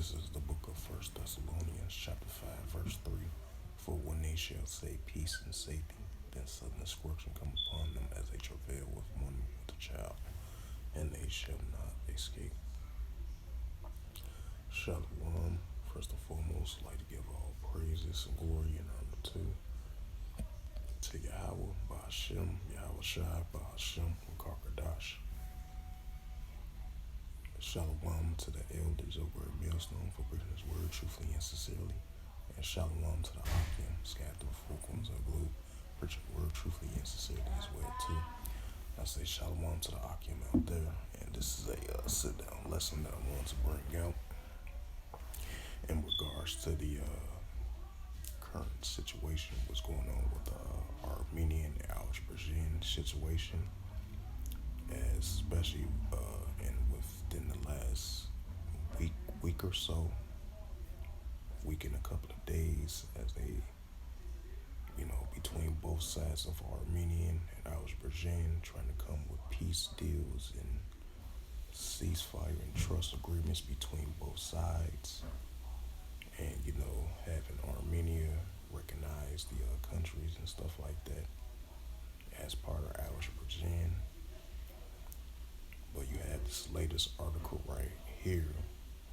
This is the book of First Thessalonians, chapter 5, verse 3. For when they shall say peace and safety, then sudden destruction come upon them as they travail with woman with a child, and they shall not escape. Shalom. First and foremost, I'd like to give all praises and glory and honor to Yahweh, Ba'ashem, Yahweh Shai, Ba'ashem, and Karkadash. Shalom to the elders over at Millstone for bringing his word truthfully and sincerely. And shalom to the Akim, scattered through four corners of the globe, preaching the word truthfully and sincerely as well too. I say shalom to the Akim out there, and this is a sit-down lesson that I want to bring out in regards to the current situation, what's going on with the Armenian and Azerbaijan situation, especially and within the last week or so, week and a couple of days, as they, between both sides of Armenian and Azerbaijan trying to come with peace deals and ceasefire and trust agreements between both sides, and having Armenia recognize the countries and stuff like that as part of Azerbaijan. But you have this latest article right here.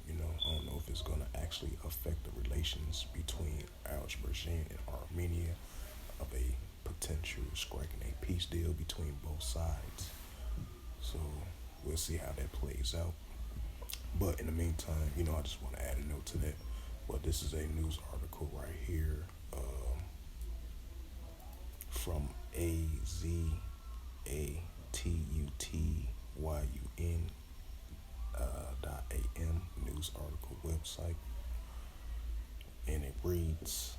I don't know if it's going to actually affect the relations between Azerbaijan and Armenia of a potential striking a peace deal between both sides. So we'll see how that plays out. But in the meantime, I just want to add a note to that. But this is a news article right here from AZATUTYUN news article website, and it reads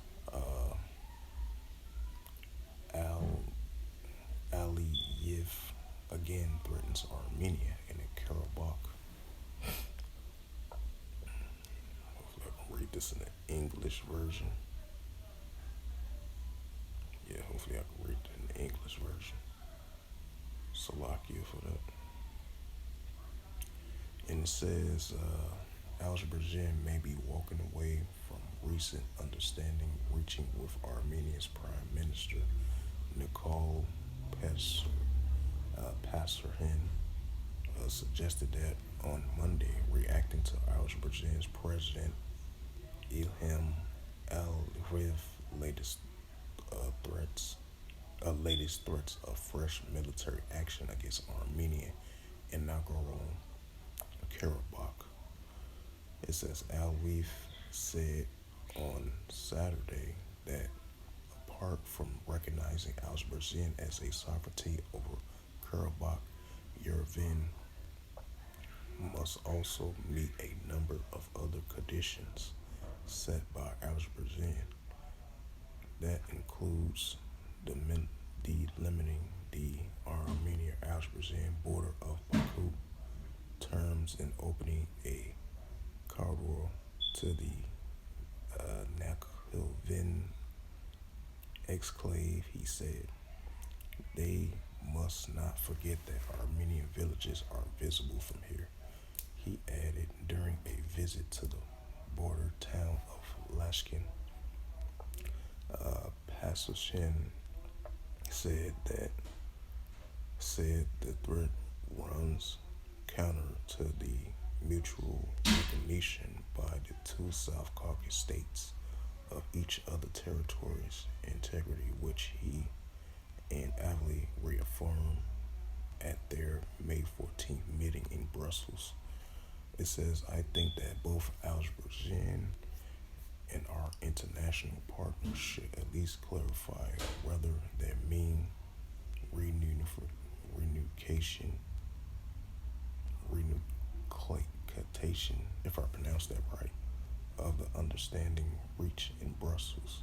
Aliyev again threatens Armenia in a Karabakh. Hopefully I can read this in the English version. Yeah, hopefully I can read it in the English version. Salakia for that. And it says, Azerbaijan may be walking away from recent understanding reaching with Armenia's Prime Minister Nikol Pasarhan suggested that on Monday, reacting to Azerbaijan's President Ilham Aliyev latest threats of fresh military action against Armenia in Nagorno-Karabakh. It says Aliyev said on Saturday that apart from recognizing Azerbaijan as a sovereignty over Karabakh, Yerevan must also meet a number of other conditions set by Azerbaijan. That includes delimiting the Armenia-Azerbaijan border of Baku, terms in opening a corridor to the Nakhchivan exclave. He said they must not forget that Armenian villages are visible from here. He added during a visit to the border town of Lashkin. Pasashin said the threat runs counter to the mutual recognition by the two South Caucasus states of each other territories' integrity, which he and Ali reaffirmed at their May 14th meeting in Brussels. It says, I think that both Azerbaijan and our international partners should at least clarify whether they mean renunciation, if I pronounce that right, of the understanding reached in Brussels.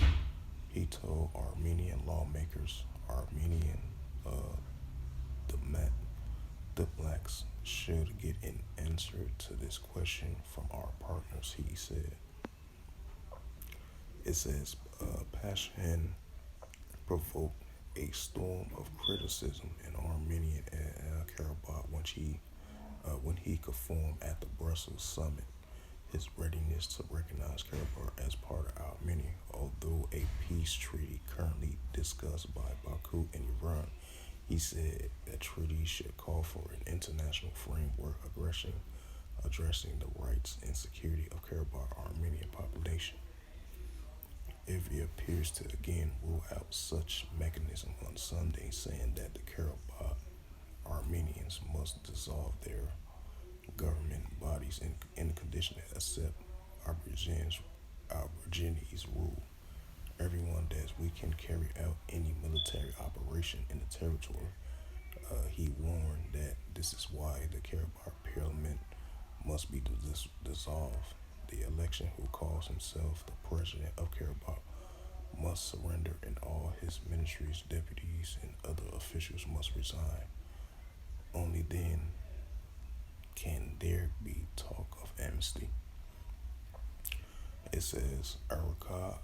He told Armenian lawmakers, the blacks should get an answer to this question from our partners, he said. It says, Pashan provoked a storm of criticism in Armenia and Karabakh when he performed at the Brussels summit. his readiness to recognize Karabakh as part of Armenia, although a peace treaty currently discussed by Baku and Iran. He said that treaty should call for an international framework addressing the rights and security of Karabakh Armenian population. If it appears to again rule out such mechanism on Sunday, saying that the Karabakh Armenians must dissolve their government bodies in condition to accept Aborigines rule. Everyone that we can carry out any military operation in the territory. He warned that this is why the Karabakh Parliament must be dissolved. The election who calls himself the president of Karabakh must surrender and all his ministries, deputies, and other officials must resign. Only then can there be talk of amnesty. It says Erica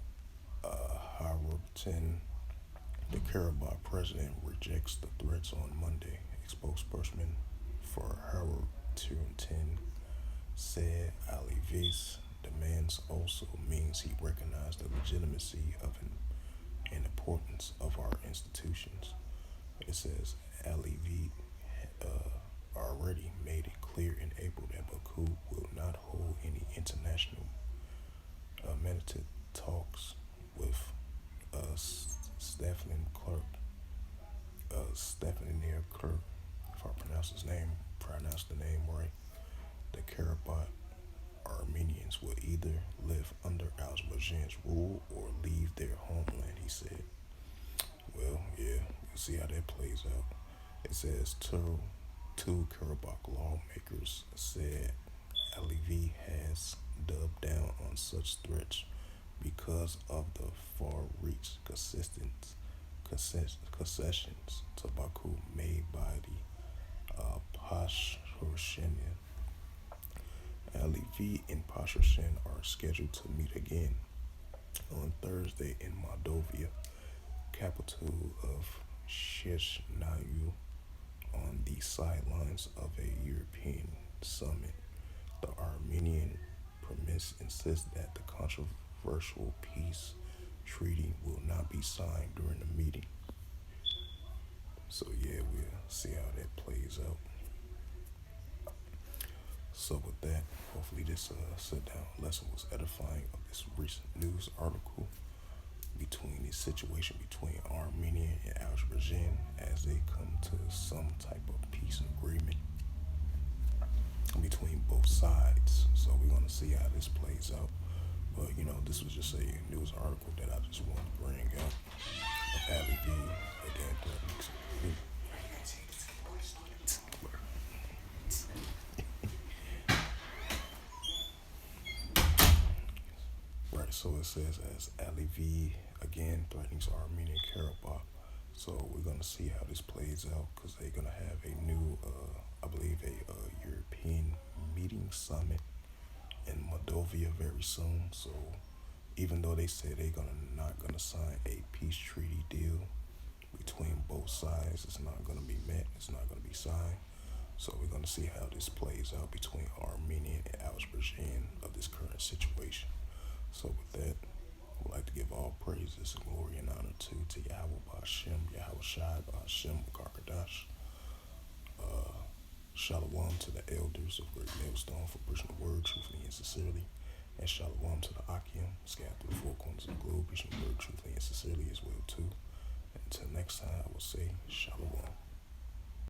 Harrington, the Karabakh president, rejects the threats on Monday. A spokesperson for Harrington said Aliyev's demands also means he recognized the legitimacy of and importance of our institutions. It says Aliyev already made it clear in April that Baku will not hold any international mediated talks with Stephen Clark, Stephanie Clark, if I pronounce the name right. The Karabakh Armenians will either live under Azerbaijan's rule or leave their homeland, he said. Well, yeah, we'll see how that plays out. It says two Karabakh lawmakers said Aliyev has doubled down on such threats because of the far-reach concessions to Baku made by the Pasharshan. Aliyev and Pasharshan are scheduled to meet again on Thursday in Moldova, capital of Chisinau, on the sidelines of a European summit. The Armenian premise insists that the controversial peace treaty will not be signed during the meeting. So yeah, we'll see how that plays out. So with that, hopefully this sit-down lesson was edifying of this recent news article between the situation between Armenia and Azerbaijan as they come to some type of peace agreement between both sides. So we're going to see how this plays out. But, this was just a news article that I just wanted to bring up of Aliyev again. Right, so it says as Aliyev again threatens Armenian Karabakh. So we're going to see how this plays out because they're going to have a new, I believe, a European meeting summit in Moldova very soon. So even though they say they're not gonna sign a peace treaty deal between both sides, it's not gonna be met. It's not gonna be signed. So we're gonna see how this plays out between Armenia and Azerbaijan of this current situation. So with that, I would like to give all praises and glory and honor to Yahweh Ba'Shem, Yahweh Shai Ba'Shem Karkadash. Shalom to the elders of Great Millstone for preaching the word truthfully and sincerely. And shalom to the Akim, scattered through the four corners of the globe, preaching the word truthfully and sincerely as well too. Until next time, I will say shalom.